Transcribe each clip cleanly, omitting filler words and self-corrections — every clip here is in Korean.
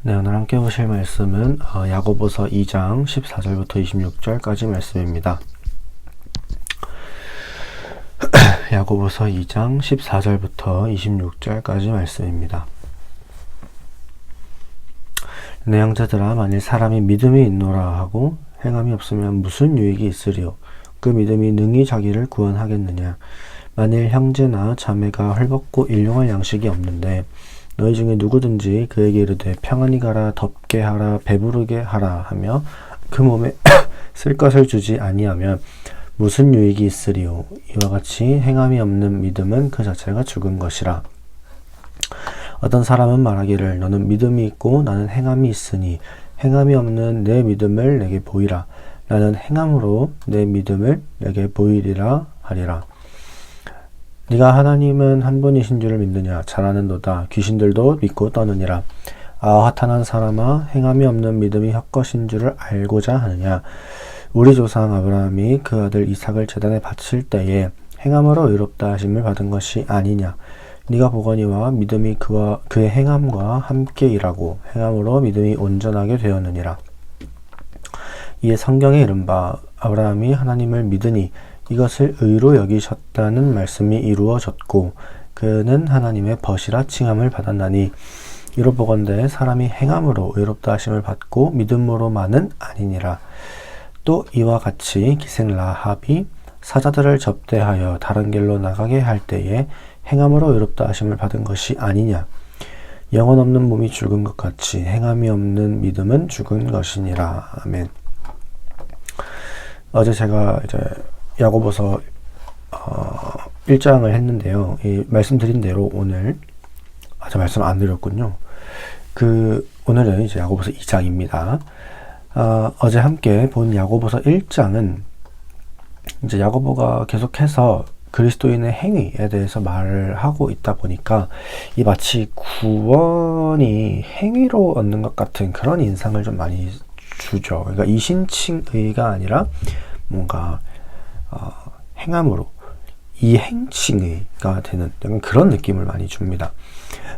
네, 오늘 함께 보실 말씀은 야고보서 2장 14절부터 26절까지 말씀입니다. 야고보서 2장 14절부터 26절까지 말씀입니다. 내 형제들아, 만일 사람이 믿음이 있노라 하고 행함이 없으면 무슨 유익이 있으리요? 그 믿음이 능히 자기를 구원하겠느냐? 만일 형제나 자매가 헐벗고 일용할 양식이 없는데 너희 중에 누구든지 그에게 이르되 평안히 가라, 덥게 하라, 배부르게 하라 하며 그 몸에 쓸 것을 주지 아니하면 무슨 유익이 있으리요? 이와 같이 행함이 없는 믿음은 그 자체가 죽은 것이라. 어떤 사람은 말하기를 너는 믿음이 있고 나는 행함이 있으니 행함이 없는 내 믿음을 내게 보이라. 나는 행함으로 내 믿음을 내게 보이리라 하리라. 네가 하나님은 한 분이신 줄을 믿느냐? 잘하는도다. 귀신들도 믿고 떠느니라. 아, 화탄한 사람아, 행함이 없는 믿음이 헛것인 줄을 알고자 하느냐? 우리 조상 아브라함이 그 아들 이삭을 제단에 바칠 때에 행함으로 의롭다 하심을 받은 것이 아니냐? 네가 보거니와 믿음이 그의 행함과 함께 일하고 행함으로 믿음이 온전하게 되었느니라. 이에 성경에 이른바 아브라함이 하나님을 믿으니 이것을 의로 여기셨다는 말씀이 이루어졌고 그는 하나님의 벗이라 칭함을 받았나니 이로 보건대 사람이 행함으로 의롭다 하심을 받고 믿음으로만은 아니니라. 또 이와 같이 기생 라합이 사자들을 접대하여 다른 길로 나가게 할 때에 행함으로 의롭다 하심을 받은 것이 아니냐. 영혼 없는 몸이 죽은 것 같이 행함이 없는 믿음은 죽은 것이니라. 아멘. 어제 제가 이제 야고보서 1장을 했는데요. 말씀드린 대로 오늘 제가 말씀 안 드렸군요. 오늘은 이제 야고보서 2장입니다. 어제 함께 본 야고보서 1장은 이제 야고보가 계속해서 그리스도인의 행위에 대해서 말을 하고 있다 보니까 이 마치 구원이 행위로 얻는 것 같은 그런 인상을 좀 많이 주죠. 그러니까 이신칭의가 아니라 뭔가 행함으로 이행칭의가 되는 그런 느낌을 많이 줍니다.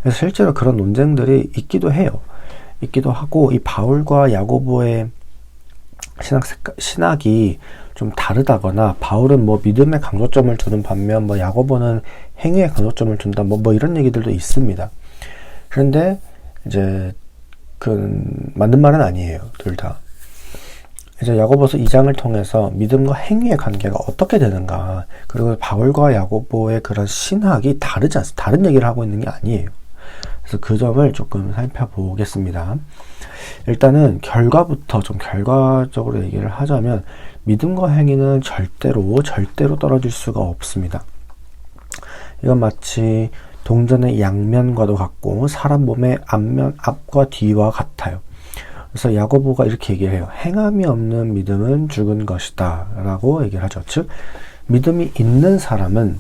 그래서 실제로 그런 논쟁들이 있기도 해요. 있기도 하고 이 바울과 야고보의 신학이 좀 다르다거나 바울은 뭐 믿음에 강조점을 두는 반면 뭐 야고보는 행위에 강조점을 둔다 뭐 이런 얘기들도 있습니다. 그런데 이제 그건 맞는 말은 아니에요. 둘 다. 이제 야고보서 2장을 통해서 믿음과 행위의 관계가 어떻게 되는가, 그리고 바울과 야고보의 그런 신학이 다르지 않습니다. 다른 얘기를 하고 있는 게 아니에요. 그래서 그 점을 조금 살펴보겠습니다. 일단은 결과부터 좀 결과적으로 얘기를 하자면 믿음과 행위는 절대로 떨어질 수가 없습니다. 이건 마치 동전의 양면과도 같고 사람 몸의 앞과 뒤와 같아요. 그래서 야고보가 이렇게 얘기를 해요. 행함이 없는 믿음은 죽은 것이다 라고 얘기를 하죠. 즉 믿음이 있는 사람은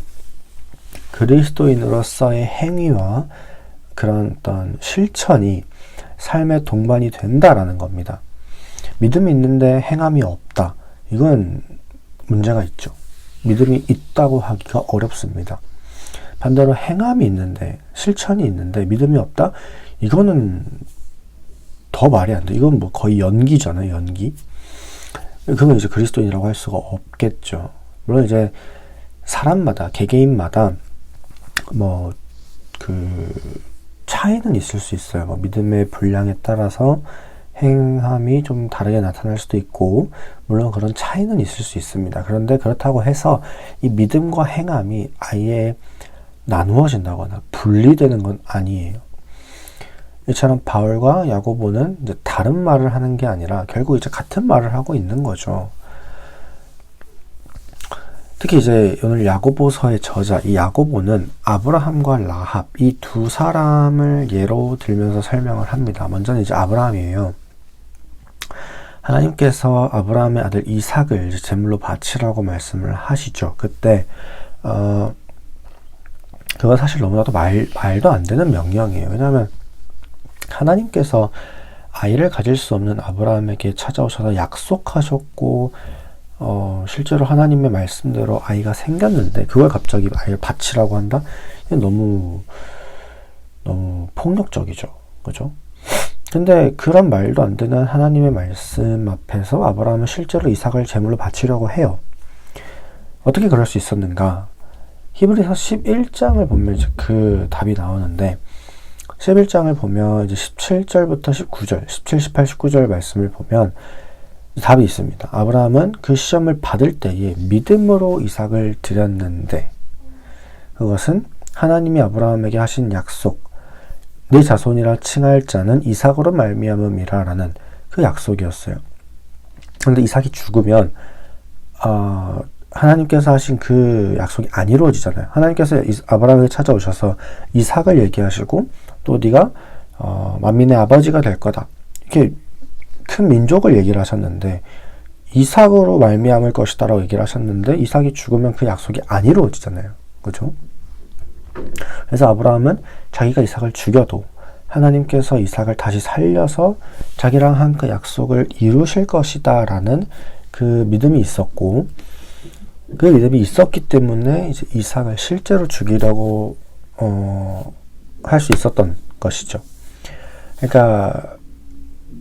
그리스도인으로서의 행위와 그런 어떤 실천이 삶의 동반이 된다라는 겁니다. 믿음이 있는데 행함이 없다. 이건 문제가 있죠. 믿음이 있다고 하기가 어렵습니다. 반대로 행함이 있는데, 실천이 있는데 믿음이 없다? 이거는 더 말이 안 돼. 이건 뭐 거의 연기잖아요, 연기. 그건 이제 그리스도인이라고 할 수가 없겠죠. 물론 이제 사람마다, 개개인마다 뭐 차이는 있을 수 있어요. 뭐 믿음의 분량에 따라서 행함이 좀 다르게 나타날 수도 있고, 물론 그런 차이는 있을 수 있습니다. 그런데 그렇다고 해서 이 믿음과 행함이 아예 나누어진다거나 분리되는 건 아니에요. 이처럼 바울과 야고보는 이제 다른 말을 하는 게 아니라 결국 이제 같은 말을 하고 있는 거죠. 특히 이제 오늘 야고보서의 저자 이 야고보는 아브라함과 라합 이 두 사람을 예로 들면서 설명을 합니다. 먼저는 이제 아브라함이에요. 하나님께서 아브라함의 아들 이삭을 이제 제물로 바치라고 말씀을 하시죠. 그때 그건 사실 너무나도 말도 안 되는 명령이에요. 왜냐하면 하나님께서 아이를 가질 수 없는 아브라함에게 찾아오셔서 약속하셨고 실제로 하나님의 말씀대로 아이가 생겼는데 그걸 갑자기 아이를 바치라고 한다? 이건 너무 폭력적이죠. 그죠? 근데 그런 말도 안 되는 하나님의 말씀 앞에서 아브라함은 실제로 이삭을 제물로 바치려고 해요. 어떻게 그럴 수 있었는가? 히브리서 11장을 보면 이제 그 답이 나오는데, 11장을 보면 이제 17절부터 19절, 17, 18, 19절 말씀을 보면 답이 있습니다. 아브라함은 그 시험을 받을 때에 믿음으로 이삭을 드렸는데, 그것은 하나님이 아브라함에게 하신 약속, 네 자손이라 칭할 자는 이삭으로 말미암음이라 라는 그 약속이었어요. 그런데 이삭이 죽으면 하나님께서 하신 그 약속이 안 이루어지잖아요. 하나님께서 아브라함에게 찾아오셔서 이삭을 얘기하시고, 또 네가 만민의 아버지가 될 거다, 이렇게 큰 민족을 얘기를 하셨는데, 이삭으로 말미암을 것이다 라고 얘기를 하셨는데, 이삭이 죽으면 그 약속이 안 이루어지잖아요. 그죠? 그래서 아브라함은 자기가 이삭을 죽여도 하나님께서 이삭을 다시 살려서 자기랑 한 그 약속을 이루실 것이다 라는 그 믿음이 있었고, 그 믿음이 있었기 때문에 이제 이삭을 실제로 죽이려고 할 수 있었던 것이죠. 그러니까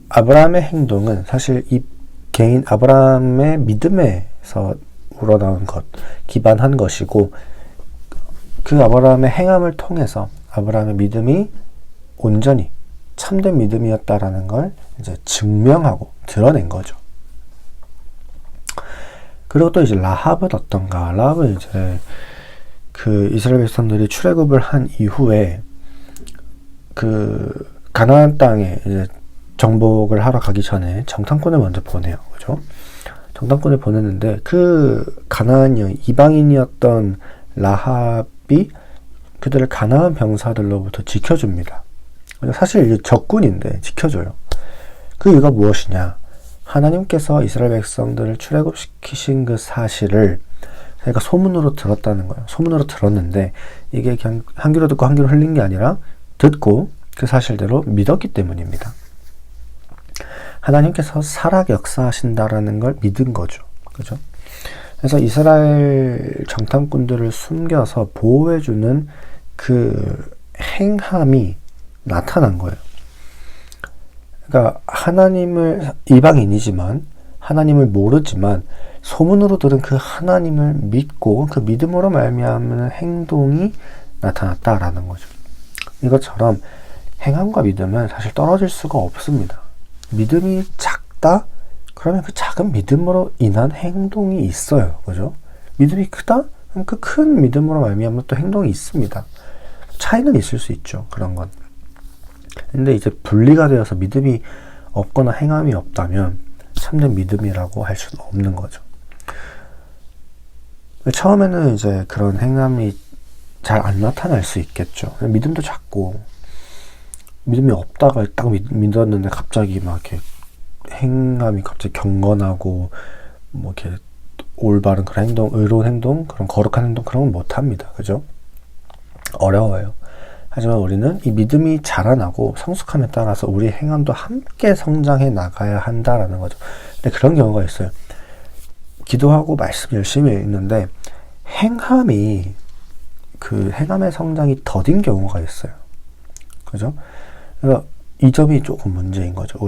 아브라함의 행동은 사실 이 개인 아브라함의 믿음에서 우러나온 것, 기반한 것이고, 그 아브라함의 행함을 통해서 아브라함의 믿음이 온전히 참된 믿음이었다라는 걸 이제 증명하고 드러낸 거죠. 그리고 또 이제 라합은 어떤가? 라합은 이제 그 이스라엘 백성들이 출애굽을 한 이후에 그 가나안 땅에 이제 정복을 하러 가기 전에 정탐꾼을 먼저 보내요. 그죠? 정탐꾼을 보냈는데, 그 가나안 여인, 이방인이었던 라합이 그들을 가나안 병사들로부터 지켜줍니다. 사실 이제 적군인데 지켜줘요. 그 이유가 무엇이냐? 하나님께서 이스라엘 백성들을 출애굽시키신 그 사실을 자기가 소문으로 들었다는 거예요. 소문으로 들었는데, 이게 그냥 한 귀로 듣고 한 귀로 흘린 게 아니라 듣고 그 사실대로 믿었기 때문입니다. 하나님께서 살아 역사하신다라는 걸 믿은 거죠. 그죠? 그래서 이스라엘 정탐꾼들을 숨겨서 보호해주는 그 행함이 나타난 거예요. 그러니까 하나님을, 이방인이지만 하나님을 모르지만 소문으로 들은 그 하나님을 믿고 그 믿음으로 말미암는 행동이 나타났다라는 거죠. 이것처럼 행함과 믿음은 사실 떨어질 수가 없습니다. 믿음이 작다? 그러면 그 작은 믿음으로 인한 행동이 있어요. 그죠? 믿음이 크다? 그럼 그 큰 믿음으로 말미암는 또 행동이 있습니다. 차이는 있을 수 있죠. 그런 건. 근데 이제 분리가 되어서 믿음이 없거나 행함이 없다면 참된 믿음이라고 할 수는 없는 거죠. 처음에는 이제 그런 행함이 잘 안 나타날 수 있겠죠. 믿음도 작고, 믿음이 없다가 딱 믿었는데 갑자기 막 이렇게 행함이 갑자기 경건하고 뭐 이렇게 올바른 그런 행동, 의로운 행동, 그런 거룩한 행동, 그런 건 못합니다. 그죠? 어려워요. 하지만 우리는 이 믿음이 자라나고 성숙함에 따라서 우리의 행함도 함께 성장해 나가야 한다라는 거죠. 근데 그런 경우가 있어요. 기도하고 말씀 열심히 읽는데 행함이, 그 행함의 성장이 더딘 경우가 있어요. 그죠? 그래서 이 점이 조금 문제인 거죠.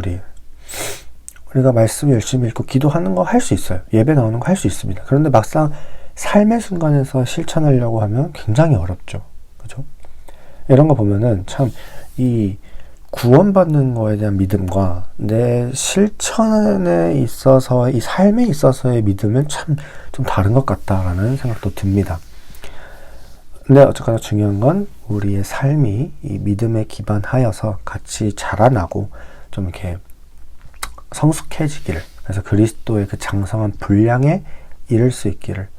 우리가 말씀 열심히 읽고 기도하는 거 할 수 있어요. 예배 나오는 거 할 수 있습니다. 그런데 막상 삶의 순간에서 실천하려고 하면 굉장히 어렵죠. 그죠? 이런 거 보면은 참 이 구원받는 거에 대한 믿음과 내 실천에 있어서, 이 삶에 있어서의 믿음은 참 좀 다른 것 같다라는 생각도 듭니다. 근데 어쨌거나 중요한 건 우리의 삶이 이 믿음에 기반하여서 같이 자라나고 좀 이렇게 성숙해지기를, 그래서 그리스도의 그 장성한 분량에 이를 수 있기를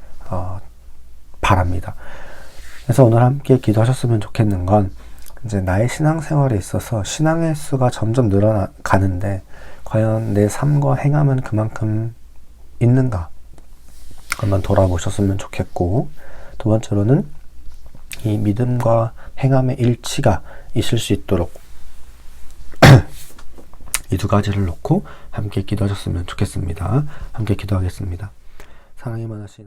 바랍니다. 그래서 오늘 함께 기도하셨으면 좋겠는 건, 이제 나의 신앙생활에 있어서 신앙의 수가 점점 늘어가는데 과연 내 삶과 행함은 그만큼 있는가? 한번 돌아보셨으면 좋겠고, 두 번째로는 이 믿음과 행함의 일치가 있을 수 있도록 이 두 가지를 놓고 함께 기도하셨으면 좋겠습니다. 함께 기도하겠습니다. 사랑이 많으신